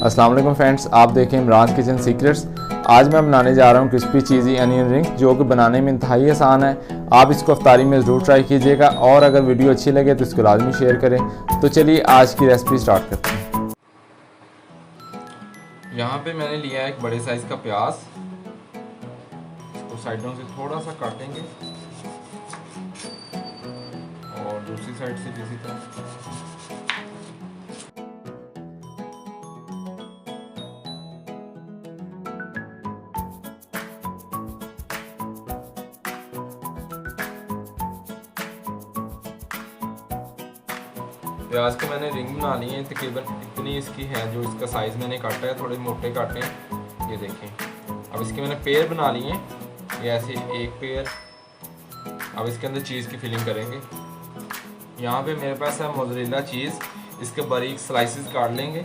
अस्सलाम वालेकुम फ्रेंड्स, आप देखें इमरान किचन सीक्रेट्स। आज मैं बनाने जा रहा हूँ क्रिस्पी चीज़ी अनियन रिंग्स, जो कि बनाने में इंतहाई आसान है। आप इसको अफ्तारी में ज़रूर ट्राई कीजिएगा और अगर वीडियो अच्छी लगे तो इसको लाजमी शेयर करें। तो चलिए आज की रेसिपी स्टार्ट करते हैं। यहाँ पे मैंने लिया है एक बड़े साइज़ का प्याज, इसको साइडों से थोड़ा सा काटेंगे और दूसरी साइड से इसी तरह। प्याज को मैंने रिंग बना ली है, तकरीबन इतनी इसकी है जो इसका साइज़ मैंने काटा है, थोड़े मोटे काटे हैं, ये देखें। अब इसके मैंने पेयर बना लिए हैं, ये ऐसे एक पेयर। अब इसके अंदर चीज़ की फिलिंग करेंगे। यहाँ पे मेरे पास है मोज़रेला चीज़, इसके बारीक स्लाइसेस काट लेंगे।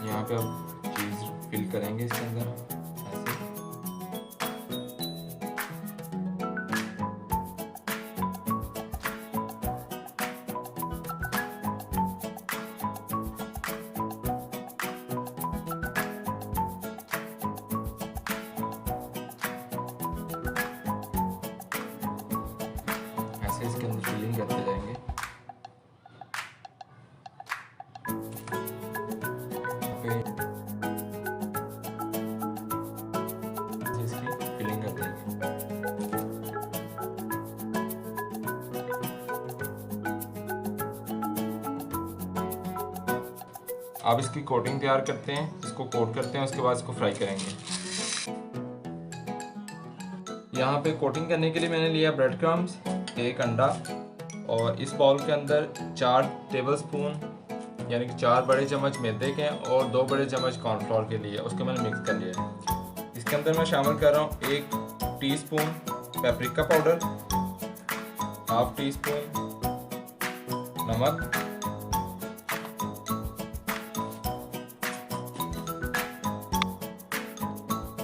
यहाँ पे अब चीज़ फिल करेंगे इसके अंदर ऐसे। इसके अंदर फिलिंग करते जाएंगे। इसकी फिलिंग कर देंगे। अब इसकी कोटिंग तैयार करते हैं, इसको कोट करते हैं, उसके बाद इसको फ्राई करेंगे। यहाँ पे कोटिंग करने के लिए मैंने लिया ब्रेड क्रम्स, एक अंडा, और इस बाउल के अंदर 4 टेबलस्पून यानी कि 4 बड़े चम्मच मैदे के और 2 बड़े चम्मच कॉर्नफ्लोर के लिए, उसको मैंने मिक्स कर लिया है। इसके अंदर मैं शामिल कर रहा हूँ 1 teaspoon paprika powder, half teaspoon नमक,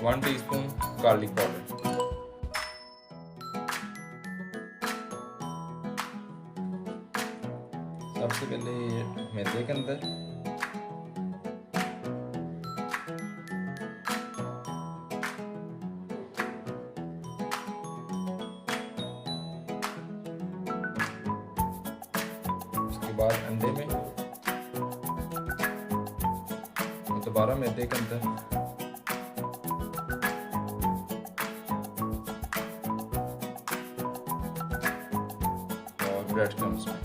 वन टीस्पून गार्लिक पाउडर। सबसे पहले मैदे के अंदर उसके बाद अंडे में, दोबारा मैदे के अंदर, और ब्रेड क्रम्स में।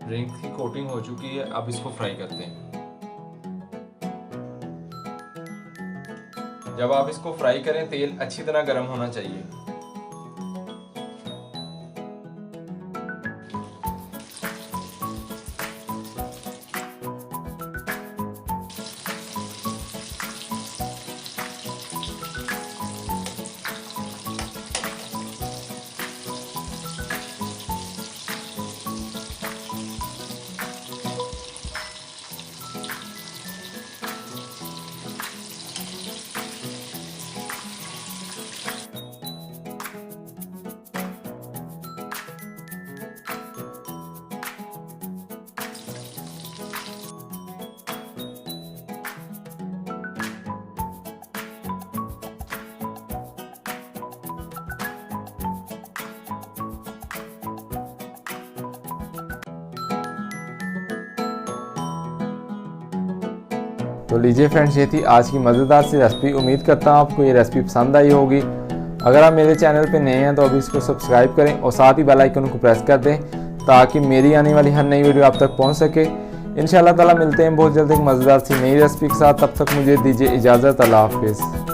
रिंग्स की कोटिंग हो चुकी है, अब इसको फ्राई करते हैं। जब आप इसको फ्राई करें तेल अच्छी तरह गर्म होना चाहिए। तो लीजिए फ्रेंड्स, ये थी आज की मज़ेदार सी रेसिपी। उम्मीद करता हूँ आपको ये रेसिपी पसंद आई होगी। अगर आप मेरे चैनल पे नए हैं तो अभी इसको सब्सक्राइब करें और साथ ही बेल आइकन को प्रेस कर दें ताकि मेरी आने वाली हर नई वीडियो आप तक पहुँच सके। इंशाअल्लाह ताला मिलते हैं बहुत जल्द एक मज़ेदार सी नई रेसिपी के साथ। तब तक मुझे दीजिए इजाज़त। अल्लाह हाफिज़।